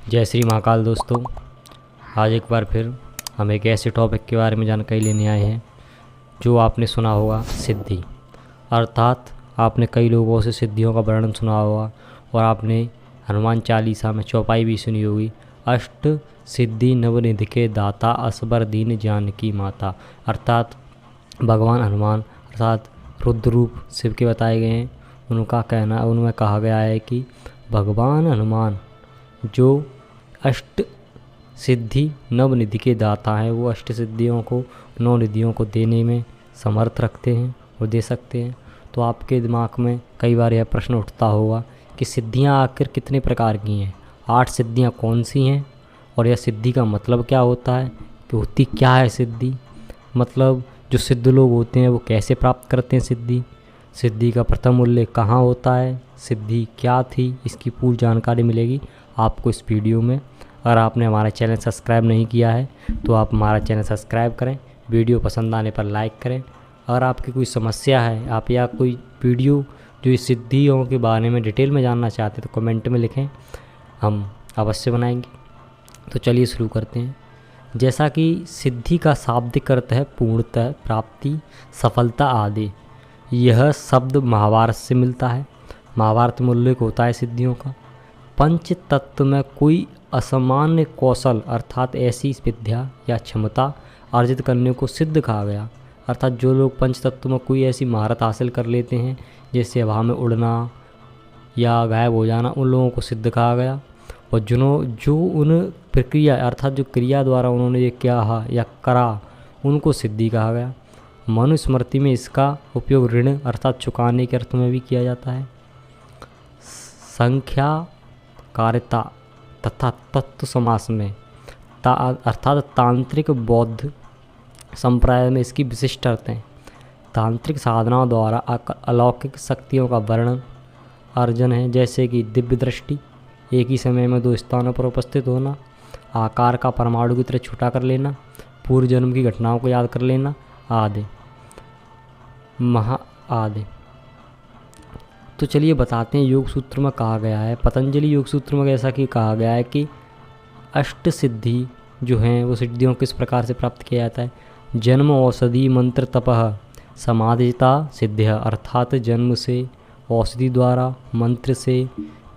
जय श्री महाकाल दोस्तों। आज एक बार फिर हम एक ऐसे टॉपिक के बारे में जानकारी लेने आए हैं जो आपने सुना होगा, सिद्धि। अर्थात आपने कई लोगों से सिद्धियों का वर्णन सुना होगा और आपने हनुमान चालीसा में चौपाई भी सुनी होगी। अष्ट सिद्धि नवनिधि के दाता, असबर दीन जानकी माता। अर्थात भगवान हनुमान अर्थात रुद्र रूप शिव के बताए गए हैं। उनमें कहा गया है कि भगवान हनुमान जो अष्ट सिद्धि नवनिधि के दाता हैं, वो अष्ट सिद्धियों को, नौ निधियों को देने में समर्थ रखते हैं और दे सकते हैं। तो आपके दिमाग में कई बार यह प्रश्न उठता होगा कि सिद्धियां आखिर कितने प्रकार की हैं, 8 सिद्धियां कौन सी हैं और यह सिद्धि का मतलब क्या होता है, कि होती क्या है सिद्धि, मतलब जो सिद्ध लोग होते हैं वो कैसे प्राप्त करते हैं सिद्धि, सिद्धि का प्रथम उल्लेख कहाँ होता है, सिद्धि क्या थी, इसकी पूरी जानकारी मिलेगी आपको इस वीडियो में। अगर आपने हमारा चैनल सब्सक्राइब नहीं किया है तो आप हमारा चैनल सब्सक्राइब करें, वीडियो पसंद आने पर लाइक करें। अगर आपकी कोई समस्या है, आप या कोई वीडियो जो इस सिद्धियों के बारे में डिटेल में जानना चाहते हैं तो कमेंट में लिखें, हम अवश्य बनाएंगे। तो चलिए शुरू करते हैं। जैसा कि सिद्धि का शाब्दिक अर्थ है पूर्णतः, प्राप्ति, सफलता आदि। यह शब्द महाभारत से मिलता है। महाभारत में उल्लेख होता है सिद्धियों का। पंच तत्व में कोई असामान्य कौशल अर्थात ऐसी विद्या या क्षमता अर्जित करने को सिद्ध कहा गया। अर्थात जो लोग पंच तत्व में कोई ऐसी महारत हासिल कर लेते हैं, जैसे हवा में उड़ना या गायब हो जाना, उन लोगों को सिद्ध कहा गया। और जो उन प्रक्रिया अर्थात जो क्रिया द्वारा उन्होंने ये किया या करा, उनको सिद्धि कहा गया। मनुस्मृति में इसका उपयोग ऋण अर्थात चुकाने के अर्थ में भी किया जाता है। संख्या कार्यता तथा तत्व समास में अर्थात तांत्रिक बौद्ध संप्रदाय में इसकी विशिष्ट अर्थ हैं। तांत्रिक साधनाओं द्वारा अलौकिक शक्तियों का वर्णन अर्जन है, जैसे कि दिव्य दृष्टि, एक ही समय में 2 स्थानों पर उपस्थित होना, आकार का परमाणु की तरह छोटा कर लेना, पूर्व जन्म की घटनाओं को याद कर लेना आदि आदि। तो चलिए बताते हैं, योग सूत्र में कहा गया है, पतंजलि योग सूत्र में ऐसा कि कहा गया है कि अष्ट सिद्धि जो हैं वो सिद्धियों किस प्रकार से प्राप्त किया जाता है। जन्म औषधि मंत्र तपः समाधिता सिद्ध, अर्थात जन्म से, औषधि द्वारा, मंत्र से,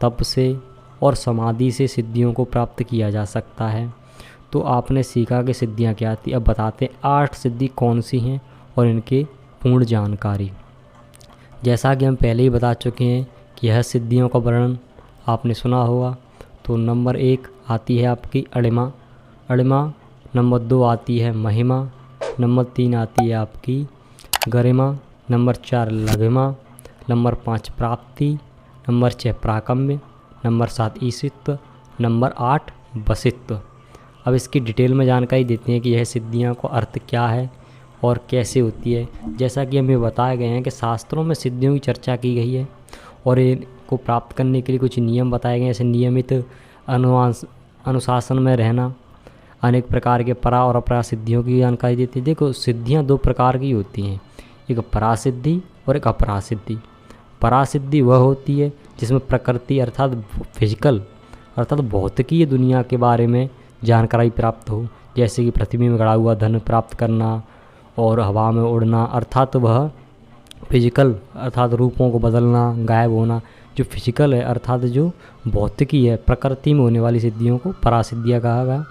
तप से और समाधि से सिद्धियों को प्राप्त किया जा सकता है। तो आपने सीखा कि सिद्धियाँ क्या थी। अब बताते हैं 8 सिद्धि कौन सी हैं और इनके पूर्ण जानकारी। जैसा कि हम पहले ही बता चुके हैं कि यह सिद्धियों का वर्णन आपने सुना होगा। तो नंबर 1 आती है आपकी अणिमा, नंबर 2 आती है महिमा, नंबर 3 आती है आपकी गरिमा, नंबर 4 लघिमा, नंबर 5 प्राप्ति, नंबर 6 प्राकम्य, नंबर 7 ईशित्व, नंबर 8 वसित्व। अब इसकी डिटेल में जानकारी देते हैं कि यह सिद्धियाँ का अर्थ क्या है और कैसे होती है। जैसा कि हमें बताए गए हैं कि शास्त्रों में सिद्धियों की चर्चा की गई है और इनको प्राप्त करने के लिए कुछ नियम बताए गए हैं, जैसे नियमित अनुशासन में रहना, अनेक प्रकार के परा और अपरा सिद्धियों की जानकारी देती है। देखो, सिद्धियाँ 2 प्रकार की होती हैं, एक परासिद्धि और एक अपरासिद्धि। परासिद्धि वह होती है जिसमें प्रकृति अर्थात फिजिकल अर्थात भौतिकीय दुनिया के बारे में जानकारी प्राप्त हो, जैसे कि पृथ्वी में गड़ा हुआ धन प्राप्त करना और हवा में उड़ना, अर्थात वह फिजिकल अर्थात रूपों को बदलना, गायब होना, जो फिजिकल है अर्थात जो भौतिकी है, प्रकृति में होने वाली सिद्धियों को परासिद्धियाँ कहा गया।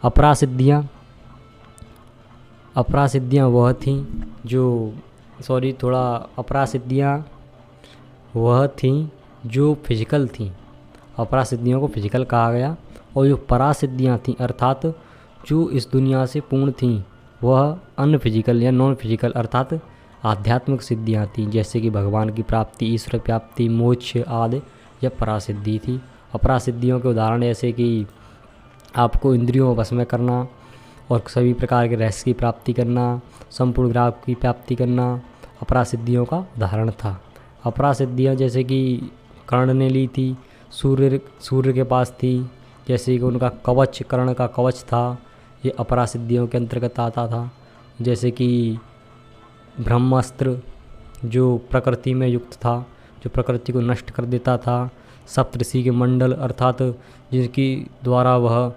अपरासिद्धियाँ वह थीं जो फिजिकल थीं, अपरासिद्धियों को फिजिकल कहा गया। और जो परासिद्धियाँ थीं अर्थात जो इस दुनिया से पूर्ण थीं, वह अनफिजिकल या नॉन फिजिकल अर्थात आध्यात्मिक सिद्धियाँ थीं, जैसे कि भगवान की प्राप्ति, ईश्वर प्राप्ति, मोक्ष आदि यह परासिद्धि थी। अपरासिद्धियों के उदाहरण जैसे कि आपको इंद्रियों को वश में करना और सभी प्रकार के रहस्य की प्राप्ति करना, संपूर्ण ज्ञान की प्राप्ति करना अपरासिद्धियों का उदाहरण था। अपरासिद्धियाँ जैसे कि कर्ण ने ली थी, सूर्य के पास थी, जैसे कि उनका कवच, कर्ण का कवच था, ये अपरासिद्धियों के अंतर्गत आता था। जैसे कि ब्रह्मास्त्र जो प्रकृति में युक्त था, जो प्रकृति को नष्ट कर देता था, सप्तऋषि के मंडल अर्थात जिनकी द्वारा वह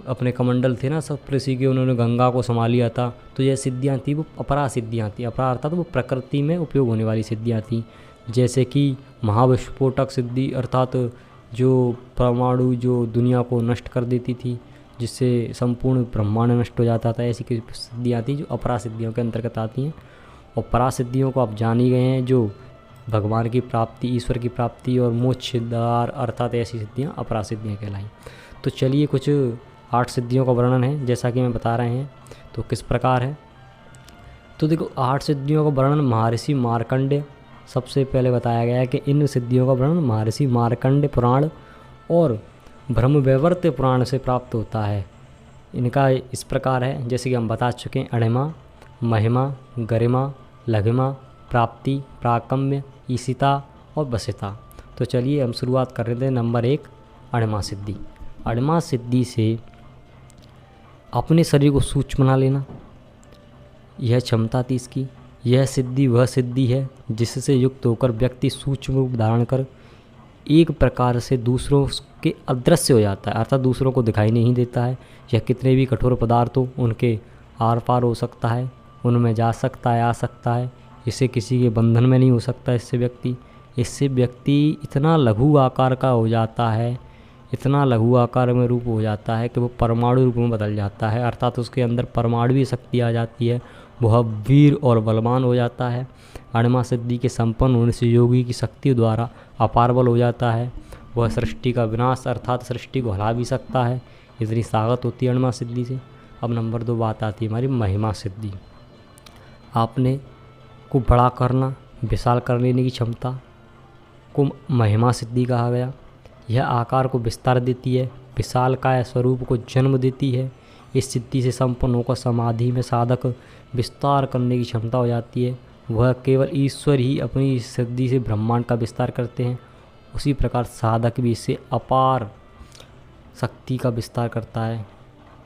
अपने कमंडल थे ना सप्तऋषि के, उन्होंने गंगा को संभाल लिया था। तो यह सिद्धियाँ थी वो अपरा सिद्धियाँ थी। अपरा अर्थात वो प्रकृति में उपयोग होने वाली सिद्धियाँ थी, जैसे कि महाविस्फोटक सिद्धि अर्थात जो परमाणु जो दुनिया को नष्ट कर देती थी, जिससे संपूर्ण ब्रह्मांड नष्ट हो जाता था, ऐसी कुछ सिद्धियाँ थी जो अपरा सिद्धियों के अंतर्गत आती हैं। और परा सिद्धियों को आप जान ही गए हैं, जो भगवान की प्राप्ति, ईश्वर की प्राप्ति और मोक्ष द्वार अर्थात ऐसी सिद्धियाँ अपरा सिद्धियाँ कहलाई। तो चलिए कुछ 8 सिद्धियों का वर्णन है जैसा कि मैं बता रहे हैं। तो किस प्रकार है, तो देखो 8 सिद्धियों का वर्णन महर्षि मार्कंडेय सबसे पहले बताया गया है कि इन सिद्धियों का वर्णन महर्षि मार्कंडेय पुराण और ब्रह्मवैवर्त पुराण से प्राप्त होता है। इनका इस प्रकार है जैसे कि हम बता चुके हैं, अणिमा, महिमा, गरिमा, लघिमा, प्राप्ति, प्राकम्य, ईशिता और वसिता। तो चलिए हम शुरुआत कर रहे थे नंबर 1 अणिमा सिद्धि। अणिमा सिद्धि से अपने शरीर को सूक्ष्म बना लेना, यह क्षमता थी इसकी। यह सिद्धि वह सिद्धि है जिससे युक्त होकर व्यक्ति सूक्ष्म रूप धारण कर एक प्रकार से दूसरों के अदृश्य हो जाता है, अर्थात दूसरों को दिखाई नहीं देता है। यह कितने भी कठोर पदार्थ हो उनके आर पार हो सकता है, उनमें जा सकता है, आ सकता है। इससे किसी के बंधन में नहीं हो सकता। इससे व्यक्ति इतना लघु आकार का हो जाता है, इतना लघु आकार में रूप हो जाता है कि वो परमाणु रूप में बदल जाता है, अर्थात उसके अंदर परमाणु शक्ति आ जाती है। वह वीर और बलवान हो जाता है। अणिमा सिद्धि के संपन्न होने से योगी की शक्ति द्वारा अपार बल हो जाता है। वह सृष्टि का विनाश अर्थात सृष्टि को हिला भी सकता है, इतनी ताकत होती है अणिमा सिद्धि से। अब नंबर 2 बात आती है हमारी महिमा सिद्धि। आपने को बड़ा करना, विशाल कर लेने की क्षमता को महिमा सिद्धि कहा गया। यह आकार को विस्तार देती है, विशालकाय स्वरूप को जन्म देती है। इस सिद्धि से संपन्न होकर समाधि में साधक विस्तार करने की क्षमता हो जाती है। वह केवल ईश्वर ही अपनी सिद्धि से ब्रह्मांड का विस्तार करते हैं, उसी प्रकार साधक भी इससे अपार शक्ति का विस्तार करता है।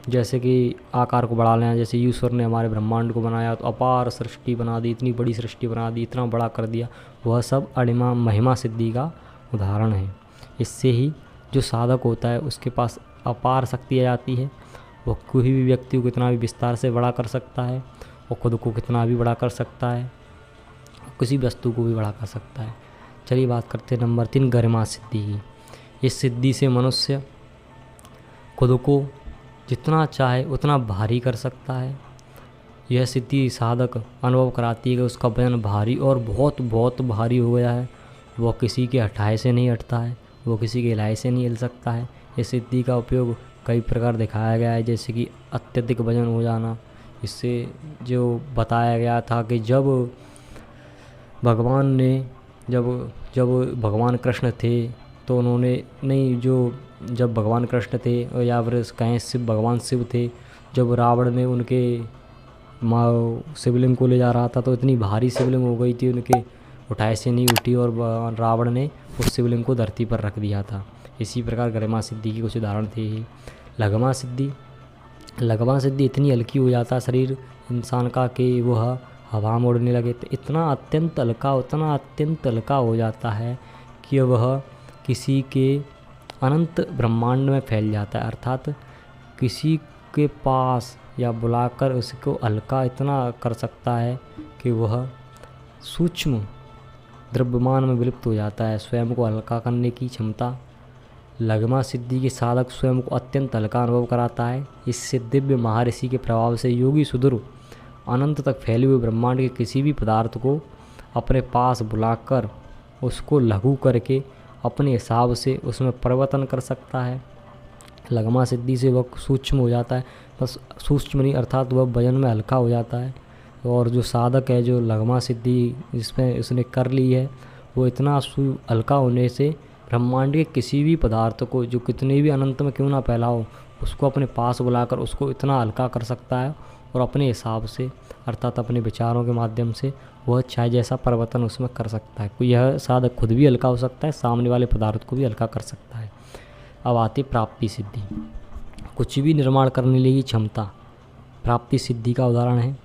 जैसे कि आकार को बढ़ा लेना, जैसे ईश्वर ने हमारे ब्रह्मांड को बनाया तो अपार सृष्टि बना दी, इतनी बड़ी सृष्टि बना दी, इतना बड़ा कर दिया, वह सब अणिमा महिमा सिद्धि का उदाहरण है। इससे ही जो साधक होता है उसके पास अपार शक्ति आ जाती है। वह कोई भी व्यक्ति को कितना भी विस्तार से बड़ा कर सकता है और खुद को कितना भी बड़ा कर सकता है, किसी वस्तु को भी बड़ा कर सकता है। चलिए बात करते हैं नंबर 3 गरिमा सिद्धि की। इस सिद्धि से मनुष्य खुद को जितना चाहे उतना भारी कर सकता है। यह सिद्धि साधक अनुभव कराती है कि उसका वजन भारी और बहुत बहुत भारी हो गया है। वह किसी के हटाए से नहीं हटता है, वो किसी के हिलाए से नहीं हिल सकता है। इस सिद्धि का उपयोग कई प्रकार दिखाया गया है, जैसे कि अत्यधिक वजन हो जाना। इससे जो बताया गया था कि जब भगवान कृष्ण थे तो उन्होंने जब भगवान कृष्ण थे या फिर कहें भगवान शिव थे, जब रावण ने उनके शिवलिंग को ले जा रहा था तो इतनी भारी शिवलिंग हो गई थी, उनके उठाए से नहीं उठी और रावण ने उस शिवलिंग को धरती पर रख दिया था। इसी प्रकार गरिमा सिद्धि की कुछ उदाहरण थे ही। लघिमा सिद्धि इतनी हल्की हो जाता है शरीर इंसान का कि वह हवा में उड़ने लगे, तो उतना अत्यंत हल्का हो जाता है कि वह किसी के अनंत ब्रह्मांड में फैल जाता है, अर्थात किसी के पास या बुलाकर उसको हल्का इतना कर सकता है कि वह सूक्ष्म द्रव्यमान में विलुप्त हो जाता है। स्वयं को हल्का करने की क्षमता लघिमा सिद्धि के साधक स्वयं को अत्यंत हल्का अनुभव कराता है। इससे दिव्य महर्षि के प्रभाव से योगी सुदूर अनंत तक फैले हुए ब्रह्मांड के किसी भी पदार्थ को अपने पास बुलाकर उसको लघु करके अपने हिसाब से उसमें परिवर्तन कर सकता है। लघिमा सिद्धि से वह सूक्ष्म हो जाता है, बस सूक्ष्म नहीं अर्थात वह वजन में हल्का हो जाता है। और जो साधक है जो लघिमा सिद्धि जिसमें उसने कर ली है, वो इतना हल्का होने से ब्रह्मांड के किसी भी पदार्थ को जो कितने भी अनंत में क्यों ना फैला हो उसको अपने पास बुलाकर उसको इतना हल्का कर सकता है और अपने हिसाब से अर्थात अपने विचारों के माध्यम से वह चाहे जैसा परिवर्तन उसमें कर सकता है। कोई यह साधक खुद भी हल्का हो सकता है, सामने वाले पदार्थ को भी हल्का कर सकता है। अब आती प्राप्ति सिद्धि, कुछ भी निर्माण करने की क्षमता प्राप्ति सिद्धि का उदाहरण है।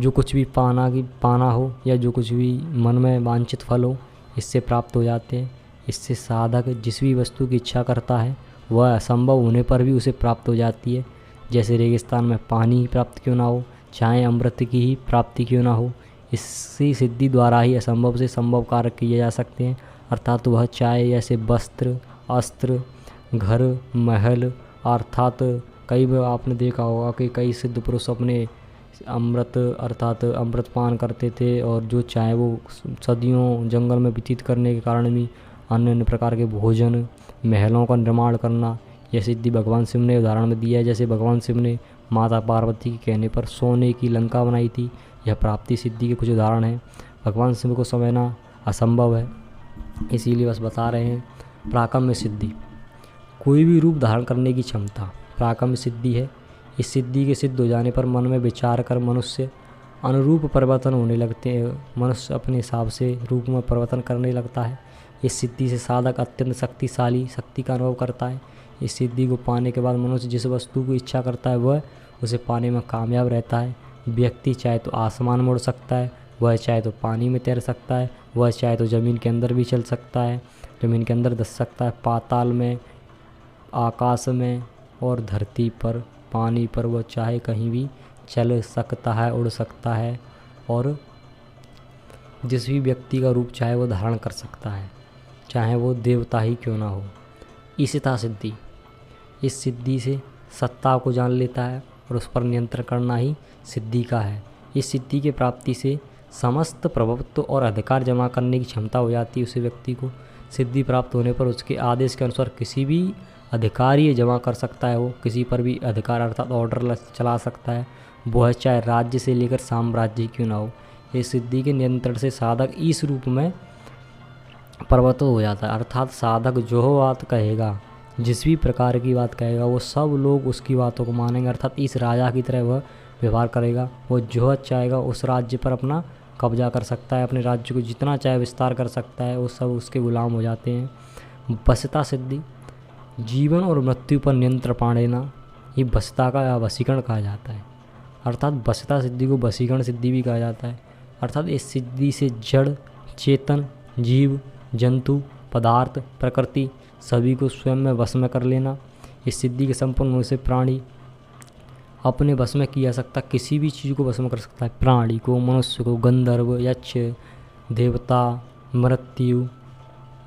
जो कुछ भी पाना हो या जो कुछ भी मन में वांछित फल हो इससे प्राप्त हो जाते हैं। इससे साधक जिस भी वस्तु की इच्छा करता है वह असंभव होने पर भी उसे प्राप्त हो जाती है। जैसे रेगिस्तान में पानी ही प्राप्त क्यों ना हो, चाहे अमृत की ही प्राप्ति क्यों ना हो, इसी सिद्धि द्वारा ही असंभव से संभव कार्य किए जा सकते हैं। अर्थात वह चाहे जैसे वस्त्र, अस्त्र, घर, महल, अर्थात कई बार आपने देखा होगा कि कई सिद्ध पुरुष अपने अमृत अर्थात अमृत पान करते थे, और जो चाहे वो सदियों जंगल में व्यतीत करने के कारण भी अन्य अन्य प्रकार के भोजन, महलों का निर्माण करना, यह सिद्धि भगवान शिव ने उदाहरण में दिया है। जैसे भगवान शिव ने माता पार्वती के कहने पर सोने की लंका बनाई थी। यह प्राप्ति सिद्धि के कुछ उदाहरण हैं। भगवान शिव को समझना असंभव है, इसीलिए बस बता रहे हैं। प्राकम्य सिद्धि, कोई भी रूप धारण करने की क्षमता प्राकम्य सिद्धि है। इस सिद्धि के सिद्ध हो जाने पर मन में विचार कर मनुष्य अनुरूप परिवर्तन होने लगते हैं। मनुष्य अपने हिसाब से रूप में परिवर्तन करने लगता है। इस सिद्धि से साधक अत्यंत शक्तिशाली शक्ति का अनुभव करता है। इस सिद्धि को पाने के बाद मनुष्य जिस वस्तु की इच्छा करता है वह उसे पाने में कामयाब रहता है। व्यक्ति चाहे तो आसमान में उड़ सकता है, वह चाहे तो पानी में तैर सकता है, वह चाहे तो ज़मीन के अंदर भी चल सकता है, ज़मीन के अंदर धंस सकता है, पाताल में, आकाश में और धरती पर, पानी पर, वह चाहे कहीं भी चल सकता है, उड़ सकता है, और जिस भी व्यक्ति का रूप चाहे वो धारण कर सकता है, चाहे वो देवता ही क्यों ना हो। ईशिता सिद्धि, इस सिद्धि से सत्ता को जान लेता है और उस पर नियंत्रण करना ही सिद्धि का है। इस सिद्धि के प्राप्ति से समस्त प्रभुत्व और अधिकार जमा करने की क्षमता हो जाती है उस व्यक्ति को। सिद्धि प्राप्त होने पर उसके आदेश के अनुसार किसी भी अधिकार ये जमा कर सकता है, वो किसी पर भी अधिकार अर्थात ऑर्डर चला सकता है, वह चाहे राज्य से लेकर साम्राज्य क्यों ना हो। इस सिद्धि के नियंत्रण से साधक इस रूप में परिवर्तित हो जाता है। अर्थात साधक जो बात कहेगा, जिस भी प्रकार की बात कहेगा, वो सब लोग उसकी बातों को मानेंगे। अर्थात इस राजा की तरह वह व्यवहार करेगा। वो जो चाहेगा उस राज्य पर अपना कब्जा कर सकता है, अपने राज्य को जितना चाहे विस्तार कर सकता है, वो सब उसके गुलाम हो जाते हैं। वशीता सिद्धि, जीवन और मृत्यु पर नियंत्रण पा लेना, ये वशीता का या वशीकरण कहा जाता है। अर्थात वशीता सिद्धि को वशीकरण सिद्धि भी कहा जाता है। अर्थात इस सिद्धि से जड़, चेतन, जीव, जंतु, पदार्थ, प्रकृति सभी को स्वयं में वश में कर लेना। इस सिद्धि के संपन्न होने से प्राणी अपने वश में किया सकता, किसी भी चीज़ को वश में कर सकता है। प्राणी को, मनुष्य को, गंधर्व, यक्ष, देवता, मृत्यु,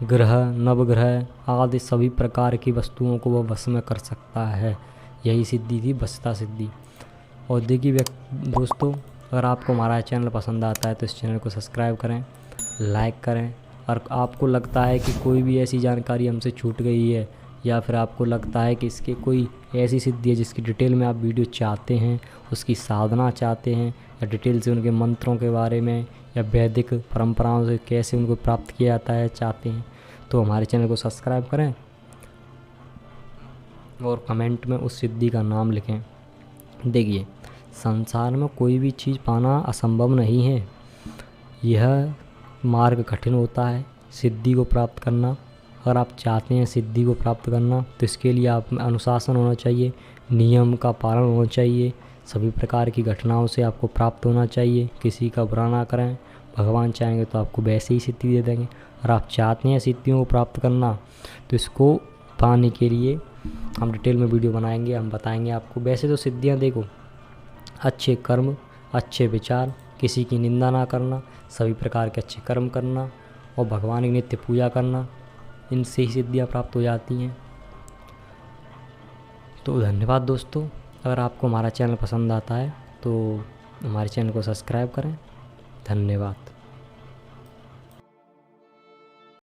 ग्रह, नवग्रह आदि सभी प्रकार की वस्तुओं को वह वश में कर सकता है। यही सिद्धि थी वशीता सिद्धि। और देखिए दोस्तों, अगर आपको हमारा चैनल पसंद आता है तो इस चैनल को सब्सक्राइब करें, लाइक करें। और आपको लगता है कि कोई भी ऐसी जानकारी हमसे छूट गई है, या फिर आपको लगता है कि इसके कोई ऐसी सिद्धि है जिसकी डिटेल में आप वीडियो चाहते हैं, उसकी साधना चाहते हैं, या डिटेल से उनके मंत्रों के बारे में या वैदिक परंपराओं से कैसे उनको प्राप्त किया जाता है चाहते हैं, तो हमारे चैनल को सब्सक्राइब करें और कमेंट में उस सिद्धि का नाम लिखें। देखिए, संसार में कोई भी चीज़ पाना असंभव नहीं है। यह मार्ग कठिन होता है सिद्धि को प्राप्त करना। अगर आप चाहते हैं सिद्धि को प्राप्त करना तो इसके लिए आप में अनुशासन होना चाहिए, नियम का पालन होना चाहिए, सभी प्रकार की घटनाओं से आपको प्राप्त होना चाहिए। किसी का बुरा ना करें, भगवान चाहेंगे तो आपको वैसे ही सिद्धि दे देंगे। अगर आप चाहते हैं सिद्धियों को प्राप्त करना तो इसको पाने के लिए हम डिटेल में वीडियो बनाएंगे, हम बताएंगे आपको। वैसे तो सिद्धियाँ देखो, अच्छे कर्म, अच्छे विचार, किसी की निंदा ना करना, सभी प्रकार के अच्छे कर्म करना और भगवान की नित्य पूजा करना, इनसे ही सिद्धियाँ प्राप्त हो जाती हैं। तो धन्यवाद दोस्तों। अगर आपको हमारा चैनल पसंद आता है तो हमारे चैनल को सब्सक्राइब करें। धन्यवाद।